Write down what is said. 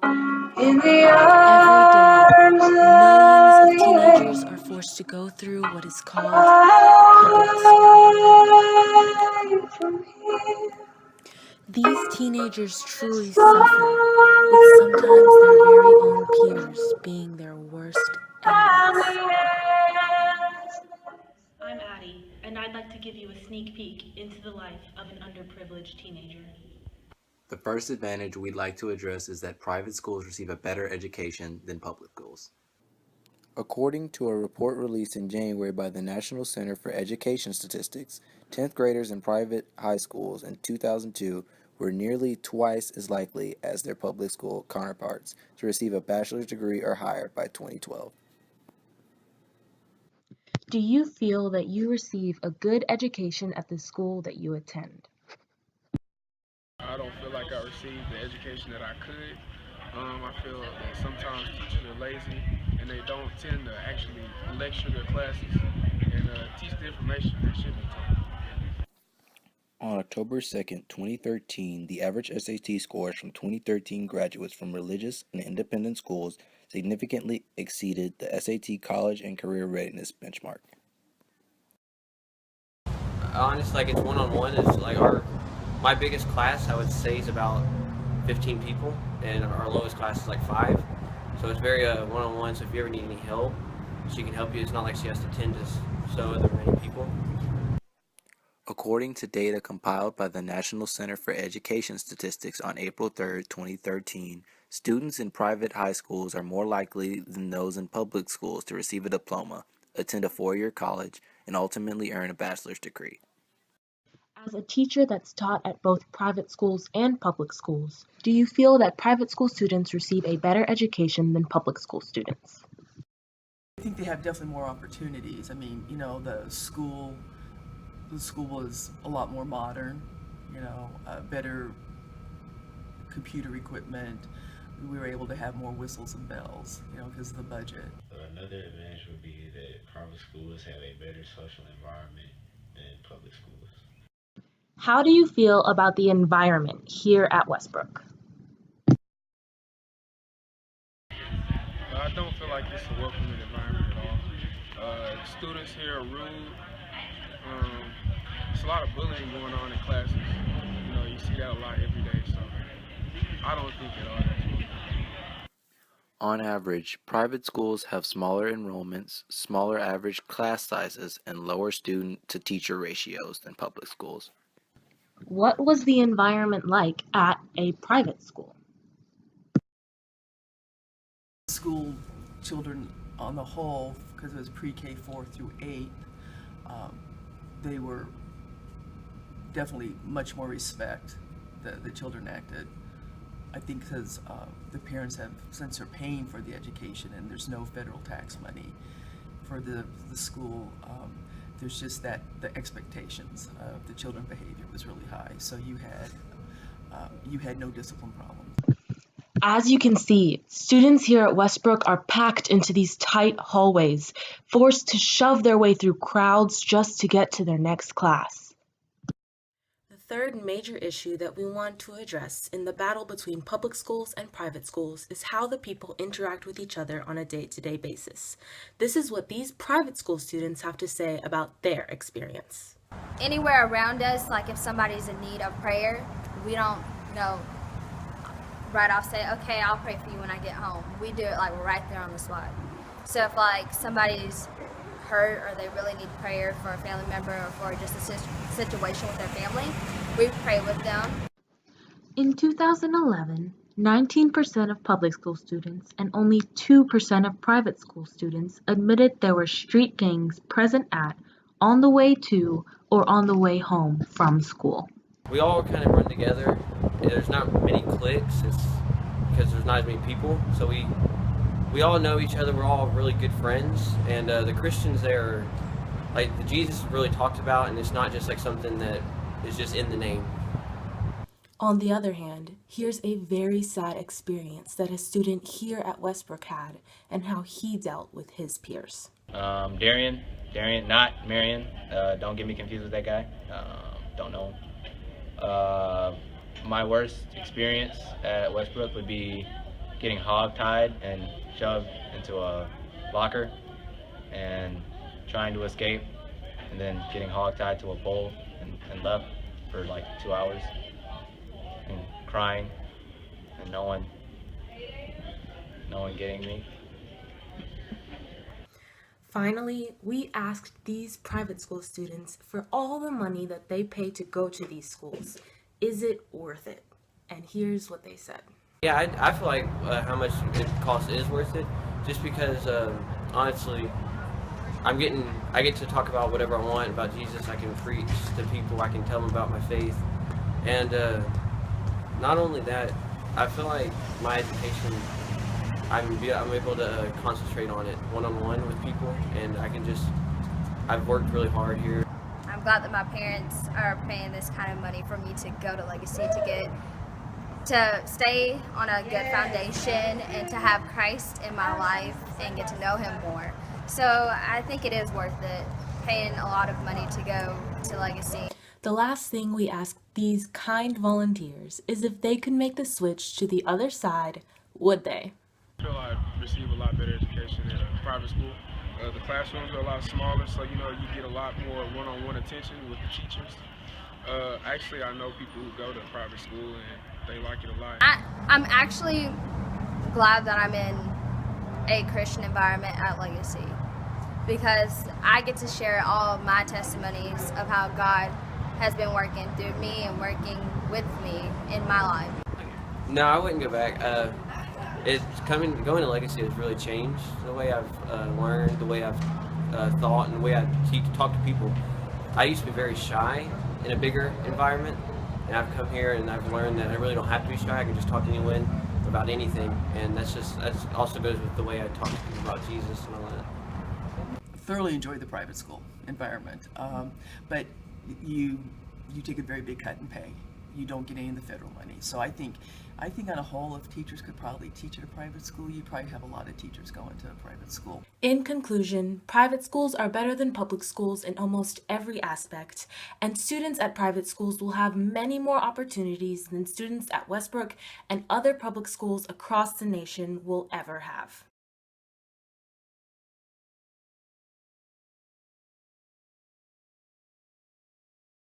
In the Every arms day, millions of of the teenagers are forced to go through what is called public school. from here, These teenagers truly suffer, with sometimes their very own slow peers being their worst and enemies. yes. I'm Addie, and I'd like to give you a sneak peek into the life of an underprivileged teenager. The first advantage we'd like to address is that private schools receive a better education than public schools. According to a report released in January by the National Center for Education Statistics, 10th graders in private high schools in 2002 were nearly twice as likely as their public school counterparts to receive a bachelor's degree or higher by 2012. Do you feel that you receive a good education at the school that you attend? I don't feel like I received the education that I could. I feel that sometimes teachers are lazy and they don't tend to actually lecture their classes and teach the information that should be taught. On October 2nd, 2013, the average SAT scores from 2013 graduates from religious and independent schools significantly exceeded the SAT college and career readiness benchmark. Honestly, like it's one-on-one. It's like my biggest class I would say is about 15 people, and our lowest class is like 5. So it's very one-on-one. So if you ever need any help, she can help you. It's not like she has to tend to so other many people. According to data compiled by the National Center for Education Statistics on April 3, 2013, students in private high schools are more likely than those in public schools to receive a diploma, attend a 4-year college, and ultimately earn a bachelor's degree. As a teacher that's taught at both private schools and public schools, do you feel that private school students receive a better education than public school students? I think they have definitely more opportunities. I mean, the school is a lot more modern, better computer equipment. We were able to have more whistles and bells, because of the budget. Another advantage would be that private schools have a better social environment than public schools. How do you feel about the environment here at Westbrook? I don't feel like it's a welcoming environment at all. Students here are rude. There's a lot of bullying going on in classes. You see that a lot every day, so I don't think at all that's welcoming. On average, private schools have smaller enrollments, smaller average class sizes, and lower student-to-teacher ratios than public schools. What was the environment like at a private school? School children on the whole, because it was pre-K 4 through 8, they were definitely much more respect. The children acted, I think, because the parents have, since they're paying for the education and there's no federal tax money for the school, there's just that the expectations of the children's behavior was really high. So you had no discipline problems. As you can see, students here at Westbrook are packed into these tight hallways, forced to shove their way through crowds just to get to their next class. The third major issue that we want to address in the battle between public schools and private schools is how the people interact with each other on a day-to-day basis. This is what these private school students have to say about their experience. Anywhere around us, like if somebody's in need of prayer, we don't right off say, okay, I'll pray for you when I get home. We do it like right there on the spot. So if like somebody's hurt or they really need prayer for a family member or for just a situation with their family, we pray with them. In 2011, 19% of public school students and only 2% of private school students admitted there were street gangs present at, on the way to, or on the way home from school. We all kind of run together. There's not many cliques. It's because there's not as many people. So we all know each other. We're all really good friends. And the Christians there, like the Jesus really talked about, and it's not just like something that is just in the name. On the other hand, here's a very sad experience that a student here at Westbrook had and how he dealt with his peers. Darian, not Marion. Don't get me confused with that guy. Don't know him. My worst experience at Westbrook would be getting hog-tied and shoved into a locker and trying to escape, and then getting hog-tied to a pole and left for like 2 hours and crying and no one getting me. Finally, we asked these private school students for all the money that they pay to go to these schools. Is it worth it? And here's what they said. Yeah, I feel like how much it costs is worth it, just because honestly, I get to talk about whatever I want about Jesus. I can preach to people. I can tell them about my faith, and not only that, I feel like my education, I'm able to concentrate on it one-on-one with people, and I've worked really hard here. I'm glad that my parents are paying this kind of money for me to go to Legacy, to stay on a good foundation and to have Christ in my life and get to know him more. So I think it is worth it, paying a lot of money to go to Legacy. The last thing we asked these kind volunteers is if they could make the switch to the other side, would they? I feel I receive a lot better education at a private school. The classrooms are a lot smaller, so you get a lot more one-on-one attention with the teachers. Actually, I know people who go to private school and they like it a lot. I'm actually glad that I'm in a Christian environment at Legacy, because I get to share all of my testimonies of how God has been working through me and working with me in my life. No, I wouldn't go back. Going to Legacy has really changed the way I've learned, the way I've thought, and the way I talk to people. I used to be very shy in a bigger environment, and I've come here and I've learned that I really don't have to be shy. I can just talk to anyone about anything, and that also goes with the way I talk to people about Jesus and all that. Thoroughly enjoyed the private school environment, but you take a very big cut in pay. You don't get any of the federal money. So I think on a whole, if teachers could probably teach at a private school, you'd probably have a lot of teachers going to a private school. In conclusion, private schools are better than public schools in almost every aspect, and students at private schools will have many more opportunities than students at Westbrook and other public schools across the nation will ever have.